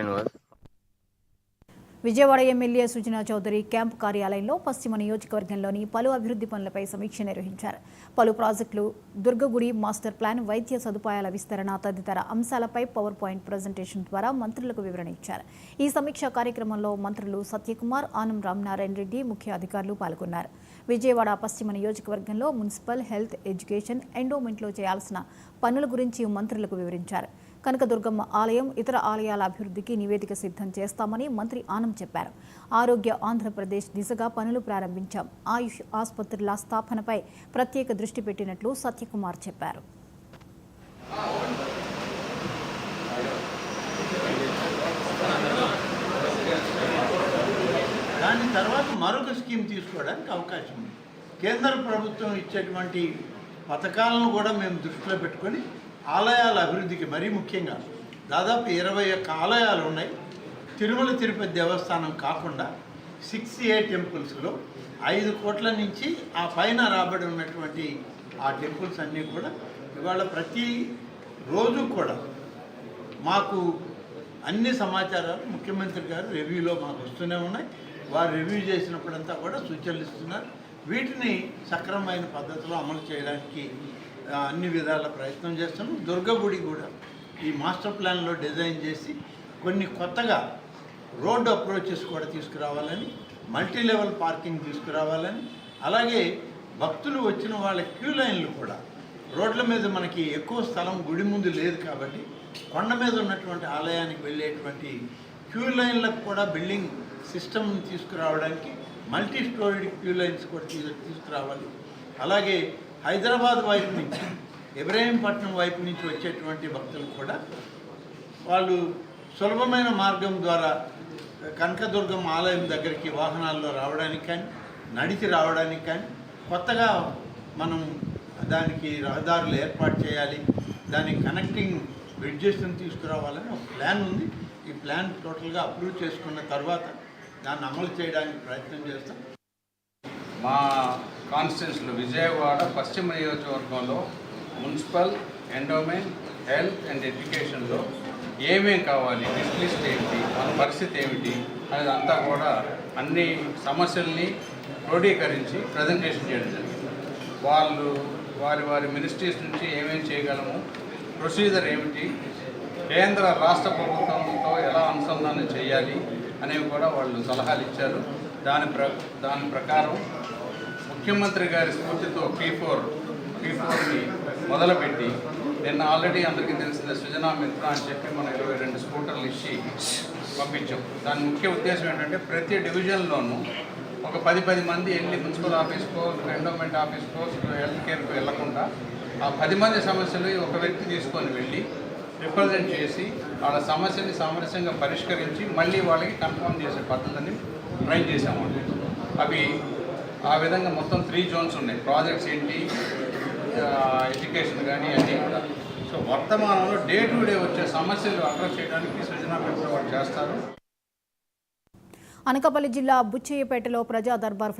question was. Vijayawada MLA Sujana Chowdary camp కార్యాలయంలో పశ్చిమ నియోజకవర్గంలోని పలు అభివృద్ధి పనులపై సమీక్ష నిర్వహించారు. పలు ప్రాజెక్టులు, దుర్గగుడి మాస్టర్ ప్లాన్, వైద్య సదుపాయాల విస్తరణ తదితర అంశాలపై పవర్ పాయింట్ ప్రజెంటేషన్ ద్వారా మంత్రులకు వివరణ ఇచ్చారు. ఈ సమీక్షా కార్యక్రమంలో మంత్రులు సత్యకుమార్, ఆనం రామనారాయణ రెడ్డి ముఖ్య అధికారులు పాల్గొన్నారు. విజయవాడ పశ్చిమ నియోజకవర్గంలో మున్సిపల్, హెల్త్, ఎడ్యుకేషన్, ఎండోమెంట్లో చేయాల్సిన పనుల గురించి మంత్రులకు వివరించారు. కనకదుర్గమ్మ ఆలయం, ఇతర ఆలయాల అభివృద్ధికి నివేదిక సిద్ధం చేస్తామని మంత్రి ఆనం చెప్పారు. ఆరోగ్య ఆంధ్రప్రదేశ్ దిశగా పనులు ప్రారంభించాం. ఆయుష్ ఆసుపత్రుల స్థాపనపై ప్రత్యేక దృష్టి పెట్టినట్లు సత్యకుమార్ చెప్పారు. దాని తర్వాత మరొక స్కీమ్ తీసుకోవడానికి అవకాశం ఉంది. కేంద్ర ప్రభుత్వం ఇచ్చేటువంటి పథకాలను కూడా మేము దృష్టిలో పెట్టుకొని ఆలయాల అభివృద్ధికి మరీ ముఖ్యంగా దాదాపు 21 ఆలయాలు ఉన్నాయి. తిరుమల తిరుపతి దేవస్థానం కాకుండా 6A టెంపుల్స్లో 5 కోట్ల నుంచి ఆ పైన రాబడి ఉన్నటువంటి ఆ టెంపుల్స్ అన్నీ కూడా ఇవాళ ప్రతి రోజు కూడా మాకు అన్ని సమాచారాలు ముఖ్యమంత్రి గారు రివ్యూలో మాకు వస్తూనే ఉన్నాయి. వారు రివ్యూ చేసినప్పుడంతా కూడా సూచనలు ఇస్తున్నారు. వీటిని సక్రమమైన పద్ధతిలో అమలు చేయడానికి అన్ని విధాల ప్రయత్నం చేస్తున్నాం. దుర్గగుడి కూడా ఈ మాస్టర్ ప్లాన్లో డిజైన్ చేసి కొన్ని కొత్తగా రోడ్డు అప్రోచెస్ కూడా తీసుకురావాలని, మల్టీ లెవెల్ పార్కింగ్ తీసుకురావాలని, అలాగే భక్తులు వచ్చిన వాళ్ళ క్యూ లైన్లు కూడా రోడ్ల మీద మనకి ఎక్కువ స్థలం గుడి ముందు లేదు కాబట్టి కొండ మీద ఉన్నటువంటి ఆలయానికి వెళ్ళేటువంటి క్యూ లైన్లకు కూడా బిల్డింగ్ సిస్టమ్ తీసుకురావడానికి మల్టీ స్టోరీడ్ క్యూ లైన్స్ కూడా తీసుకురావాలి. అలాగే హైదరాబాద్ వైపు నుంచి, ఇబ్రహీంపట్నం వైపు నుంచి వచ్చేటువంటి భక్తులు కూడా వాళ్ళు సులభమైన మార్గం ద్వారా కనకదుర్గమ్మ ఆలయం దగ్గరికి వాహనాల్లో రావడానికి కానీ, నడిచి రావడానికి కానీ, కొత్తగా మనం దానికి రహదారులు ఏర్పాటు చేయాలి, దానికి కనెక్టింగ్ బ్రిడ్జెస్ని తీసుకురావాలని ఒక ప్లాన్ ఉంది. ఈ ప్లాన్ టోటల్గా అప్రూవ్ చేసుకున్న తర్వాత దాన్ని అమలు చేయడానికి ప్రయత్నం చేస్తాం. మా కాన్స్టిట్యూన్సీలో విజయవాడ పశ్చిమ నియోజకవర్గంలో మున్సిపల్, ఎండోమెంట్, హెల్త్ అండ్ ఎడ్యుకేషన్లో ఏమేం కావాలి, లిస్ట్ ఏంటి, మన పరిస్థితి ఏమిటి అనేది అంతా కూడా అన్ని సమస్యల్ని క్రోడీకరించి ప్రజెంటేషన్ చేయడం జరిగింది. వాళ్ళు వారి మినిస్ట్రీస్ నుంచి ఏమేం చేయగలము, ప్రొసీజర్ ఏమిటి, కేంద్ర రాష్ట్ర ప్రభుత్వంతో ఎలా అనుసంధానం చేయాలి అనేవి కూడా వాళ్ళు సలహాలు ఇచ్చారు. దాని ప్రకారం ముఖ్యమంత్రి గారి స్ఫూర్తితో P4ని మొదలుపెట్టి నిన్న ఆల్రెడీ అందరికీ తెలిసిన సుజనా మిత్ర అని చెప్పి మనం 22 స్కూటర్లు ఇచ్చి పంపించాం. దాని ముఖ్య ఉద్దేశం ఏంటంటే ప్రతి డివిజన్లోనూ ఒక 10 మంది వెళ్ళి మున్సిపల్ ఆఫీస్కో, ఎండోమెంట్ ఆఫీస్కో, హెల్త్ కేర్కో వెళ్లకుండా ఆ 10 మంది సమస్యలు ఒక వ్యక్తి తీసుకొని వెళ్ళి రిప్రజెంట్ చేసి వాళ్ళ సమస్యని సామరస్యంగా పరిష్కరించి మళ్ళీ వాళ్ళకి కన్ఫర్మ్ చేసే పద్ధతిని ట్రైన్ చేసామండి. అవి ఆ విధంగా మొత్తం 3 జోన్స్ ఉన్నాయి. ప్రాజెక్ట్స్ ఏంటి, ఎడ్యుకేషన్ కానీ అన్నీ కూడా. సో వర్తమానంలో డే టు డే వచ్చే సమస్యలు అడ్రస్ చేయడానికి సృజనా మిత్ర వాళ్ళు చేస్తారు. అనకాపల్లి జిల్లా బుచ్చయ్యపేటలో ప్రజా దర్బార్